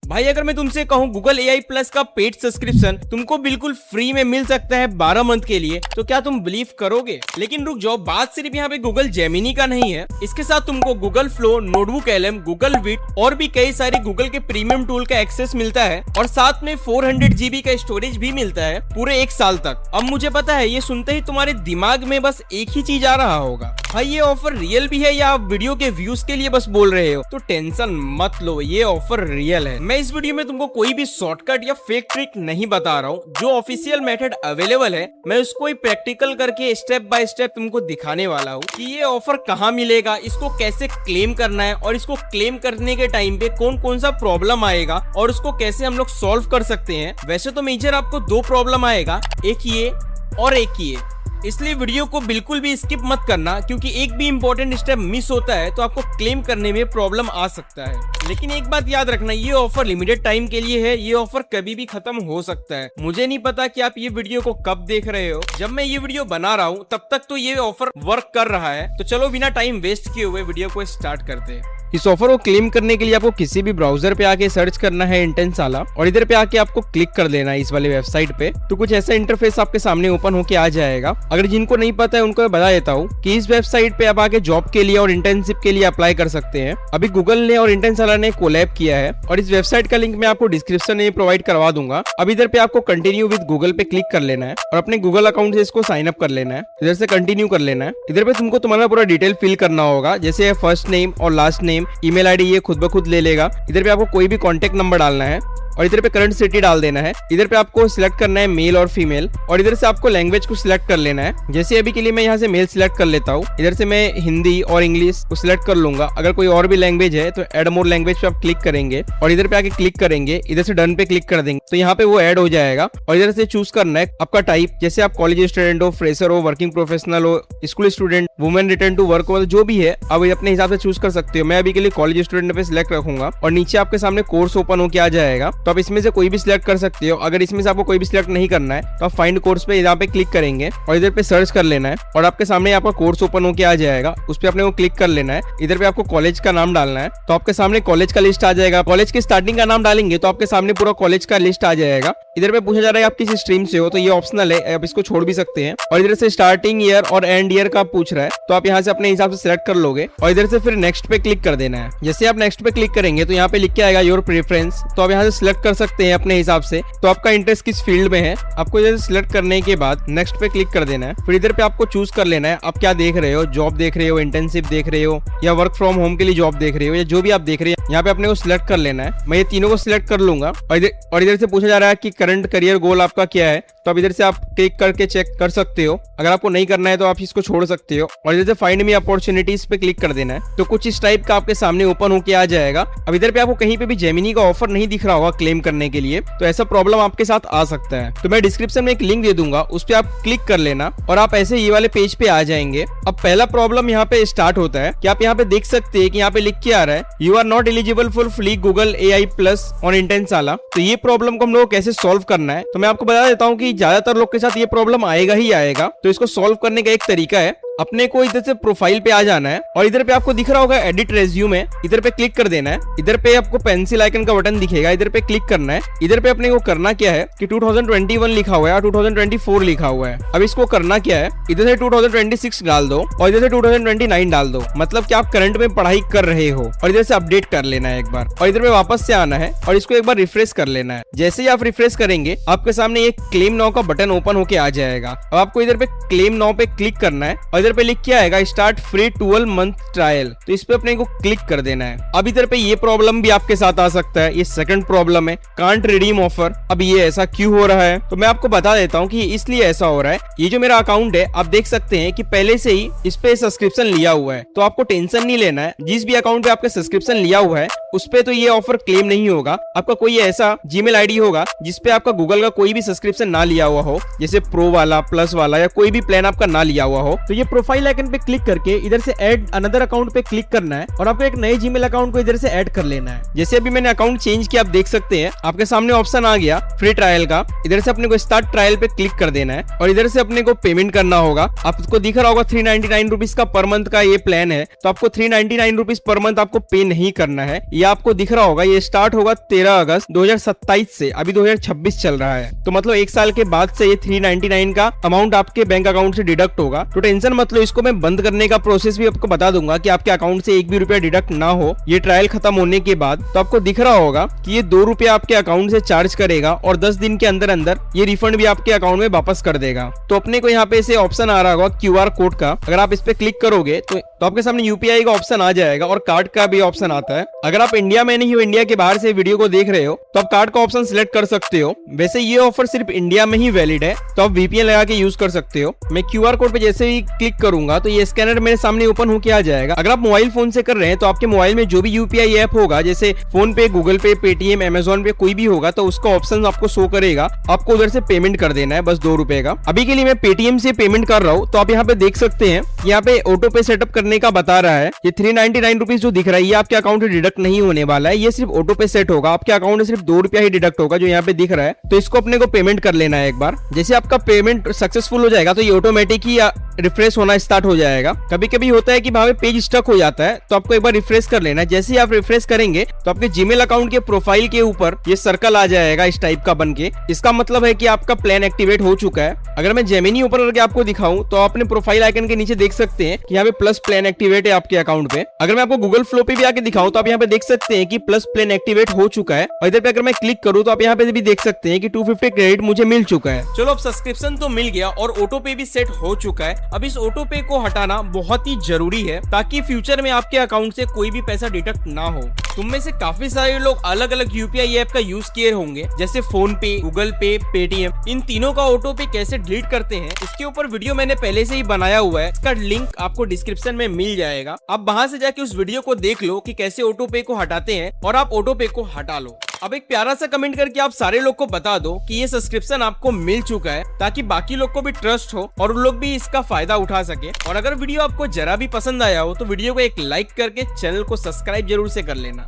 भाई अगर मैं तुमसे कहूँ गूगल AI प्लस का पेड सब्सक्रिप्शन तुमको बिल्कुल फ्री में मिल सकता है 12 मंथ के लिए, तो क्या तुम बिलीव करोगे? लेकिन रुक जाओ, बात सिर्फ यहाँ पे गूगल जेमिनी का नहीं है। इसके साथ तुमको Google flow, notebook LM, Google विट और भी कई सारे गूगल के प्रीमियम टूल का एक्सेस मिलता है और साथ में 400 GB का स्टोरेज भी मिलता है पूरे 1 साल तक। अब मुझे पता है ये सुनते ही तुम्हारे दिमाग में बस एक ही चीज आ रहा होगा, भाई ये ऑफर रियल भी है या आप वीडियो के व्यूज के लिए बस बोल रहे हो? तो टेंशन मत लो, ये ऑफर रियल है। मैं इस वीडियो में तुमको कोई भी शॉर्टकट या फेक ट्रिक नहीं बता रहा हूँ। जो ऑफिशियल मेथड अवेलेबल है मैं उसको ही प्रैक्टिकल करके स्टेप बाय स्टेप तुमको दिखाने वाला हूँ कि ये ऑफर कहाँ मिलेगा, इसको कैसे क्लेम करना है और इसको क्लेम करने के टाइम पे कौन कौन सा प्रॉब्लम आएगा और उसको कैसे हम लोग सॉल्व कर सकते हैं। वैसे तो मेजर आपको 2 प्रॉब्लम आएगा, एक ये और एक ये, इसलिए वीडियो को बिल्कुल भी स्किप मत करना, क्योंकि एक भी इंपॉर्टेंट स्टेप मिस होता है तो आपको क्लेम करने में प्रॉब्लम आ सकता है। लेकिन एक बात याद रखना, ये ऑफर लिमिटेड टाइम के लिए है, ये ऑफर कभी भी खत्म हो सकता है। मुझे नहीं पता कि आप ये वीडियो को कब देख रहे हो, जब मैं ये वीडियो बना रहा हूँ तब तक तो ये ऑफर वर्क कर रहा है। तो चलो बिना टाइम वेस्ट किए हुए वीडियो को स्टार्ट करते हैं। इस ऑफर को क्लेम करने के लिए आपको किसी भी ब्राउजर पे आके सर्च करना है इंटेंसाला और इधर पे आके आपको क्लिक कर देना है इस वाले वेबसाइट पे। तो कुछ ऐसा इंटरफेस आपके सामने ओपन होके आ जाएगा। अगर जिनको नहीं पता है उनको मैं बता देता हूँ कि इस वेबसाइट पे आप आके जॉब के लिए और इंटर्नशिप के लिए अप्लाई कर सकते हैं। अभी गूगल ने और इंटेंसाला ने कोलैब किया है और इस वेबसाइट का लिंक मैं आपको डिस्क्रिप्शन में प्रोवाइड करवा दूंगा। अब इधर पे आपको कंटिन्यू विद गूगल पे क्लिक कर लेना है और अपने गूगल अकाउंट से इसको साइन अप कर लेना है। इधर से कंटिन्यू कर लेना है। इधर पे तुमको तुम्हारा पूरा डिटेल फिल करना होगा, जैसे फर्स्ट नेम और लास्ट नेम, ईमेल आईडी खुद ब खुद ले लेगा। इधर पे आपको कोई भी कॉन्टेक्ट नंबर डालना है और इधर पे करंट सिटी डाल देना है। इधर पे आपको सिलेक्ट करना है मेल और फीमेल और इधर से आपको लैंग्वेज को सिलेक्ट कर लेना है। जैसे अभी के लिए मैं यहाँ से मेल सिलेक्ट कर लेता हूँ। इधर से मैं हिंदी और इंग्लिश को सिलेक्ट कर लूंगा। अगर कोई और भी लैंग्वेज है तो ऐड मोर लैंग्वेज पे आप क्लिक करेंगे और इधर पे आके क्लिक करेंगे। इधर से डन पे क्लिक कर देंगे तो यहाँ पे वो ऐड हो जाएगा और इधर से चूज करना है आपका टाइप, जैसे आप कॉलेज स्टूडेंट हो, फ्रेशर हो, वर्किंग प्रोफेशनल हो, school student, women return to work हो, जो भी है आप अपने हिसाब से चूज कर सकते हो। मैं अभी के लिए कॉलेज स्टूडेंट पे सिलेक्ट रखूंगा और नीचे आपके सामने कोर्स ओपन होकर आ जाएगा। तो आप इसमें से कोई भी सिलेक्ट कर सकते हो। अगर इसमें से आपको कोई भी सिलेक्ट नहीं करना है तो आप फाइंड कोर्स पे यहाँ पे क्लिक करेंगे और इधर पे सर्च कर लेना है और आपके सामने आपका कोर्स ओपन होकर आ जाएगा। उस पे अपने को क्लिक कर लेना है। इधर पे आपको कॉलेज का नाम डालना है तो आपके सामने कॉलेज का लिस्ट आ जाएगा। कॉलेज के स्टार्टिंग का नाम डालेंगे तो आपके सामने पूरा कॉलेज का लिस्ट आ जाएगा। इधर पे पूछा जा रहा है आप किस स्ट्रीम से हो, तो ये ऑप्शनल है, आप इसको छोड़ भी सकते हैं। और इधर से स्टार्टिंग ईयर और एंड ईयर का पूछ रहा है तो आप यहाँ से अपने हिसाब से सिलेक्ट कर लोगे और इधर से फिर नेक्स्ट पे क्लिक कर देना है। जैसे आप नेक्स्ट पे क्लिक करेंगे तो यहाँ पे लिख के आएगा योर प्रेफरेंस, तो आप यहाँ से सिलेक्ट कर सकते हैं अपने हिसाब से। तो आपका इंटरेस्ट किस फील्ड में है, आपको इधर सिलेक्ट करने के बाद नेक्स्ट पे क्लिक कर देना है। फिर इधर पे आपको चूज कर लेना है आप क्या देख रहे हो, जॉब देख रहे हो, इंटर्नशिप देख रहे हो या वर्क फ्रॉम होम के लिए जॉब देख रहे हो, या जो भी आप देख रहे हैं यहाँ पे अपने को सिलेक्ट कर लेना है। मैं ये तीनों को सिलेक्ट कर लूंगा और इधर से पूछा जा रहा है कि करंट करियर गोल आपका क्या है, तो अब इधर से आप क्लिक करके चेक कर सकते हो। अगर आपको नहीं करना है तो आप इसको छोड़ सकते हो और इधर से फाइंड मी अपॉर्चुनिटीज पे क्लिक कर देना है। तो कुछ इस टाइप का आपके सामने ओपन होके आ जाएगा। अब इधर पे आपको कहीं पे भी जेमिनी का ऑफर नहीं दिख रहा होगा क्लेम करने के लिए, तो ऐसा प्रॉब्लम आपके साथ आ सकता है। तो मैं डिस्क्रिप्शन में एक लिंक दे दूंगा, उस पर आप क्लिक कर लेना और आप ऐसे ये वाले पेज पे आ जाएंगे। अब पहला प्रॉब्लम यहाँ पे स्टार्ट होता है कि आप यहाँ पे देख सकते हैं कि यहाँ पे लिख के आ रहा है you are not eligible for free Google AI plus on इंटेंसाला। तो ये प्रॉब्लम को हम लोग कैसे सॉल्व करना है, तो मैं आपको बता देता हूँ कि ज्यादातर लोग के साथ ये प्रॉब्लम आएगा ही आएगा। तो इसको सॉल्व करने का एक तरीका है, अपने को इधर से प्रोफाइल पे आ जाना है और इधर पे आपको दिख रहा होगा एडिट रेज्यूमे, इधर पे क्लिक कर देना है। इधर पे आपको पेंसिल आइकन का बटन दिखेगा, इधर पे क्लिक करना है। इधर पे अपने को करना क्या है कि 2021 लिखा हुआ है और 2024 लिखा हुआ है। अब इसको करना क्या है, इधर से 2026 डाल दो और इधर से 2029 डाल दो, मतलब कि आप करंट में पढ़ाई कर रहे हो। और इधर से अपडेट कर लेना है एक बार और इधर पे वापस से आना है और इसको एक बार रिफ्रेश कर लेना है। जैसे ही आप रिफ्रेश करेंगे आपके सामने एक क्लेम नाउ का बटन ओपन होके आ जाएगा। अब आपको इधर पे क्लेम नाउ पे क्लिक करना है और इधर पे लिख के आएगा स्टार्ट फ्री 12 मंथ ट्रायल, तो इस पे अपने को क्लिक कर देना है। अब इधर पे ये प्रॉब्लम भी आपके साथ आ सकता है, ये सेकंड प्रॉब्लम है कांट रिडीम ऑफर। अब ये ऐसा क्यों हो रहा है, तो मैं आपको बता देता हूँ कि इसलिए ऐसा हो रहा है। ये जो मेरा अकाउंट है आप देख सकते हैं कि पहले से ही इस पे सब्सक्रिप्शन लिया हुआ है, तो आपको टेंशन नहीं लेना है। जिस भी अकाउंट पे आपका सब्सक्रिप्शन लिया हुआ है उस पे तो ये ऑफर क्लेम नहीं होगा। आपका कोई ऐसा जीमेल आईडी होगा जिसपे आपका गूगल का कोई भी सब्सक्रिप्शन ना लिया हुआ हो, जैसे प्रो वाला, प्लस वाला या कोई भी प्लान आपका ना लिया हुआ हो, तो ये प्रोफाइल आइकन पे क्लिक करके इधर से ऐड अनदर अकाउंट पे क्लिक करना है और आपको एक नए जीमेल अकाउंट को इधर से ऐड कर लेना है। जैसे अभी मैंने अकाउंट चेंज किया, आप देख सकते हैं आपके सामने ऑप्शन आ गया फ्री ट्रायल का। इधर से अपने को स्टार्ट ट्रायल पे क्लिक कर देना है और इधर से अपने को पेमेंट करना होगा। आपको दिख रहा होगा 399 रुपीज का पर मंथ का ये प्लान है, तो आपको 399 रुपीज पर मंथ आपको पे नहीं करना है। ये आपको दिख रहा होगा, ये स्टार्ट होगा 13 अगस्त 2027 से, अभी 2026 चल रहा है, तो मतलब एक साल के बाद से ये 399 का अमाउंट आपके बैंक अकाउंट से डिडक्ट होगा। तो टेंशन मत लो, इसको मैं बंद करने का प्रोसेस भी आपको बता दूंगा कि आपके अकाउंट से एक भी रुपया डिडक्ट ना हो ये ट्रायल खत्म होने के बाद। तो आपको दिख रहा होगा कि ये 2 रुपया आपके अकाउंट से चार्ज करेगा और 10 दिन के अंदर अंदर ये रिफंड भी आपके अकाउंट में वापस कर देगा। तो अपने को यहाँ पे ऐसे ऑप्शन आ रहा होगा QR कोड का, अगर आप इस पे क्लिक करोगे तो आपके सामने UPI का ऑप्शन आ जाएगा और कार्ड का भी ऑप्शन आता है। अगर आप इंडिया में नहीं हो, इंडिया के बाहर से वीडियो को देख रहे हो, तो आप कार्ड का ऑप्शन सिलेक्ट कर सकते हो। वैसे ये ऑफर सिर्फ इंडिया में ही वैलिड है, तो आप VPN लगा के यूज कर सकते हो। मैं QR कोड पे जैसे ही क्लिक करूंगा तो ये स्कैनर मेरे सामने ओपन होके आ जाएगा। अगर आप मोबाइल फोन से कर रहे हैं तो आपके मोबाइल में जो भी UPI ऐप होगा, जैसे फोन पे, गूगल पे, पेटीएम, अमेजोन पे कोई भी होगा, तो उसका ऑप्शन आपको शो करेगा। आपको उधर से पेमेंट कर देना है बस 2 रुपए का। अभी के लिए मैं पेटीएम से पेमेंट कर रहा हूँ, तो आप यहाँ पे देख सकते हैं यहाँ पे ऑटो पे सेटअप करने का बता रहा है। ये 399 रुपीज जो दिख रहा है ये आपके अकाउंट से डिडक्ट नहीं होने वाला है, ये सिर्फ ऑटो पे सेट होगा। आपके अकाउंट में सिर्फ 2 रुपया ही डिडक्ट होगा जो यहाँ पे दिख रहा है। तो इसको अपने को पेमेंट कर लेना है एक बार। जैसे आपका पेमेंट सक्सेसफुल हो जाएगा तो ये ऑटोमेटिक ही रिफ्रेश होना स्टार्ट हो जाएगा। कभी कभी होता है कि भाई पेज स्टक हो जाता है, तो आपको एक बार रिफ्रेश कर लेना है। जैसे ही आप रिफ्रेश करेंगे तो आपके जीमेल अकाउंट के प्रोफाइल के ऊपर ये सर्कल आ जाएगा इस टाइप का बन के। इसका मतलब है कि आपका प्लान एक्टिवेट हो चुका है। अगर मैं जेमिनी ओपन करके आपको दिखाऊं तो अपने प्रोफाइल आइकन के नीचे देख सकते हैं कि यहाँ पे प्लस प्लान एक्टिवेट है आपके अकाउंट पे। अगर मैं आपको गूगल फ्लो पे भी आके दिखाऊं तो आप यहाँ पे देख सकते हैं कि प्लस प्लान एक्टिवेट हो चुका है। और इधर पे अगर मैं क्लिक करूं तो आप यहाँ पे भी देख सकते हैं कि 250 क्रेडिट मुझे मिल चुका है। चलो अब सब्सक्रिप्शन तो मिल गया और ऑटो पे भी सेट हो चुका है। अब इस ऑटो पे को हटाना बहुत ही जरूरी है ताकि फ्यूचर में आपके अकाउंट से कोई भी पैसा डिडक्ट ना हो। तुम में से काफी सारे लोग अलग अलग UPI ऐप का यूज किए होंगे, जैसे फोन पे, गूगल पे, पेटीएम। इन तीनों का ऑटो पे कैसे डिलीट करते हैं इसके ऊपर वीडियो मैंने पहले से ही बनाया हुआ है, इसका लिंक आपको डिस्क्रिप्शन में मिल जाएगा। आप वहां से जाके उस वीडियो को देख लो कि कैसे ऑटो पे को हटाते हैं और आप ऑटो पे को हटा लो। अब एक प्यारा सा कमेंट करके आप सारे लोग को बता दो कि ये सब्सक्रिप्शन आपको मिल चुका है, ताकि बाकी लोग को भी ट्रस्ट हो और उन लोग भी इसका फायदा उठा सके। और अगर वीडियो आपको जरा भी पसंद आया हो तो वीडियो को एक लाइक करके चैनल को सब्सक्राइब जरूर से कर लेना।